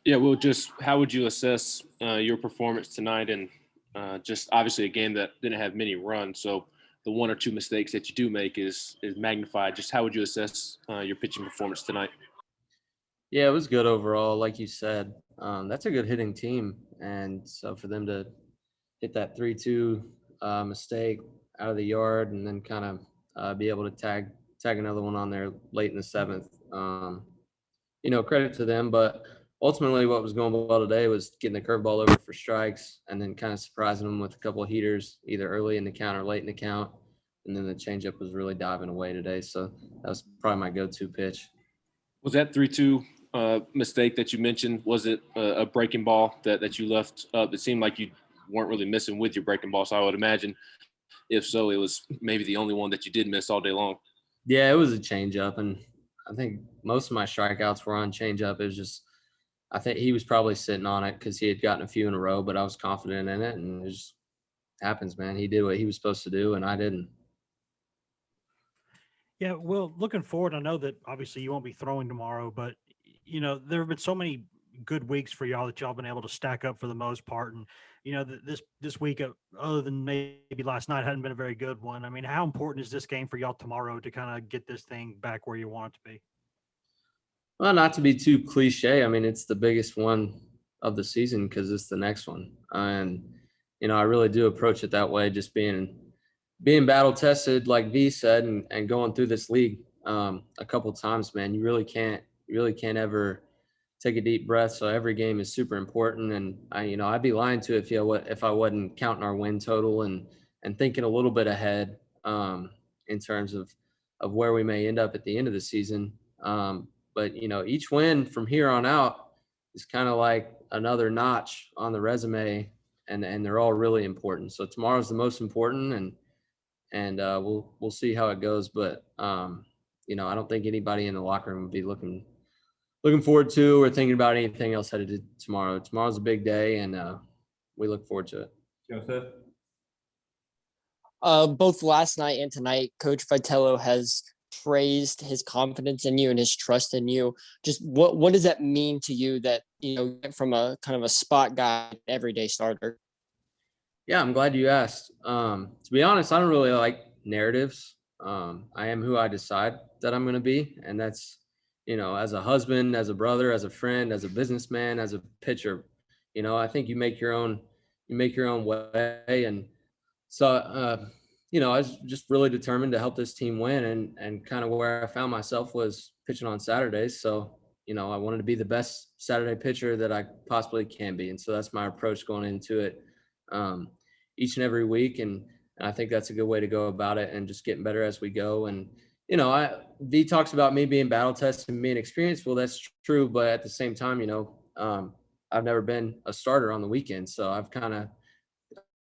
Yeah, well, just how would you assess your performance tonight? And just obviously a game that didn't have many runs, so the one or two mistakes that you do make is magnified. Just how would you assess your pitching performance tonight? Yeah, it was good overall, like you said. That's a good hitting team, and so for them to hit that 3-2 mistake out of the yard, and then kind of be able to tag another one on there late in the seventh. Credit to them. But ultimately, what was going well today was getting the curveball over for strikes, and then kind of surprising them with a couple of heaters, either early in the count or late in the count. And then the changeup was really diving away today. So that was probably my go-to pitch. Was that 3-2 mistake that you mentioned? Was it a breaking ball that you left up? It seemed like you weren't really missing with your breaking ball, so I would imagine if so, it was maybe the only one that you did miss all day long. Yeah, it was a changeup, and I think most of my strikeouts were on changeup. It was just, I think he was probably sitting on it because he had gotten a few in a row, but I was confident in it, and it just happens, man. He did what he was supposed to do, and I didn't. Yeah, well, looking forward, I know that obviously you won't be throwing tomorrow, but there have been so many good weeks for y'all that y'all been able to stack up for the most part, and this week, other than maybe last night, hadn't been a very good one. I mean, how important is this game for y'all tomorrow to kind of get this thing back where you want it to be? Well, not to be too cliche, I mean, it's the biggest one of the season because it's the next one, and I really do approach it that way, just being battle tested, like V said, and going through this league a couple times, man. You really can't ever take a deep breath. So every game is super important, and I'd be lying to you if I wasn't counting our win total and thinking a little bit ahead in terms of where we may end up at the end of the season. But each win from here on out is kind of like another notch on the resume, and they're all really important. So tomorrow's the most important, and we'll see how it goes. But I don't think anybody in the locker room would be looking forward to or thinking about anything else headed to tomorrow. Tomorrow's a big day, and we look forward to it. Joseph? Both last night and tonight, Coach Vitello has praised his confidence in you and his trust in you. Just what does that mean to you that from a kind of a spot guy, everyday starter? Yeah, I'm glad you asked. To be honest, I don't really like narratives. I am who I decide that I'm going to be, and that's as a husband, as a brother, as a friend, as a businessman, as a pitcher. I think you make your own way, and so I was just really determined to help this team win, and kind of where I found myself was pitching on Saturdays. So I wanted to be the best Saturday pitcher that I possibly can be, and so that's my approach going into it each and every week, and I think that's a good way to go about it, and just getting better as we go. And V talks about me being battle tested and being experienced. Well, that's true, but at the same time, I've never been a starter on the weekend, so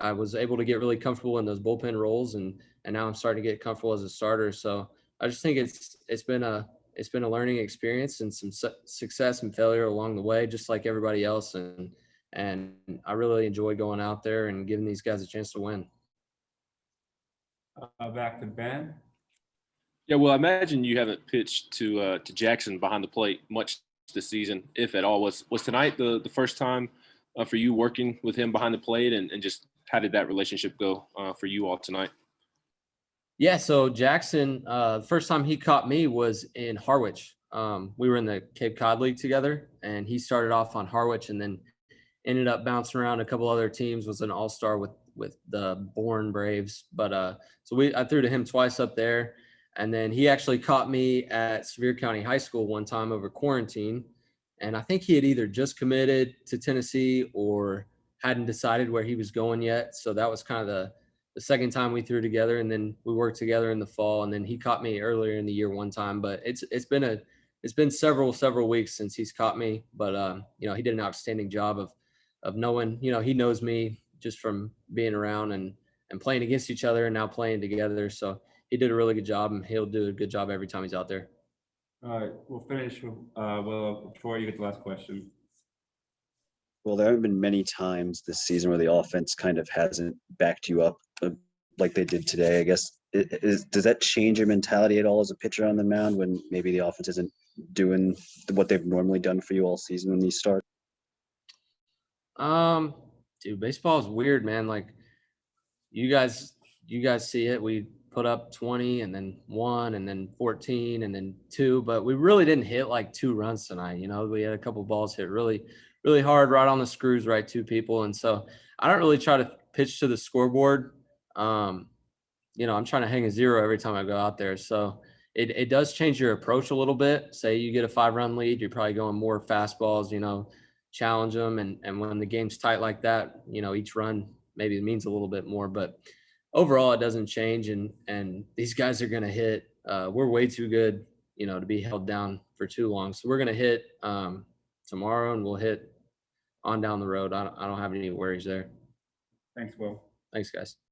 I was able to get really comfortable in those bullpen roles, and now I'm starting to get comfortable as a starter. So I just think it's been a learning experience and some success and failure along the way, just like everybody else. And I really enjoy going out there and giving these guys a chance to win. Back to Ben. Yeah, well, I imagine you haven't pitched to Jackson behind the plate much this season, if at all. Was tonight the first time for you working with him behind the plate, and just how did that relationship go for you all tonight? Yeah, so Jackson, the first time he caught me was in Harwich. We were in the Cape Cod League together, and he started off on Harwich and then ended up bouncing around a couple other teams, was an all-star with the Bourne Braves. But I threw to him twice up there. And then he actually caught me at Sevier County High School one time over quarantine. And I think he had either just committed to Tennessee or hadn't decided where he was going yet. So that was kind of the second time we threw together. And then we worked together in the fall. And then he caught me earlier in the year one time. But it's been several weeks since he's caught me. But he did an outstanding job of knowing, he knows me just from being around and playing against each other and now playing together. So he did a really good job, and he'll do a good job every time he's out there. All right, we'll finish with Troy, you get the last question. Well, there have been many times this season where the offense kind of hasn't backed you up like they did today. I guess does that change your mentality at all as a pitcher on the mound when maybe the offense isn't doing what they've normally done for you all season when you start? Dude, baseball is weird, man. Like you guys see it. We put up 20 and then 1 and then 14 and then 2, but we really didn't hit like 2 runs tonight. You know, we had a couple balls hit really, really hard right on the screws, right to people. And so I don't really try to pitch to the scoreboard. You know, I'm trying to hang a 0 every time I go out there. So it does change your approach a little bit. Say you get a 5-run lead, you're probably going more fastballs, you know, challenge them. And when the game's tight like that, you know, each run maybe means a little bit more, but overall it doesn't change. And these guys are going to hit. We're way too good, you know, to be held down for too long. So we're going to hit tomorrow, and we'll hit on down the road. I don't have any worries there. Thanks, Will. Thanks, guys.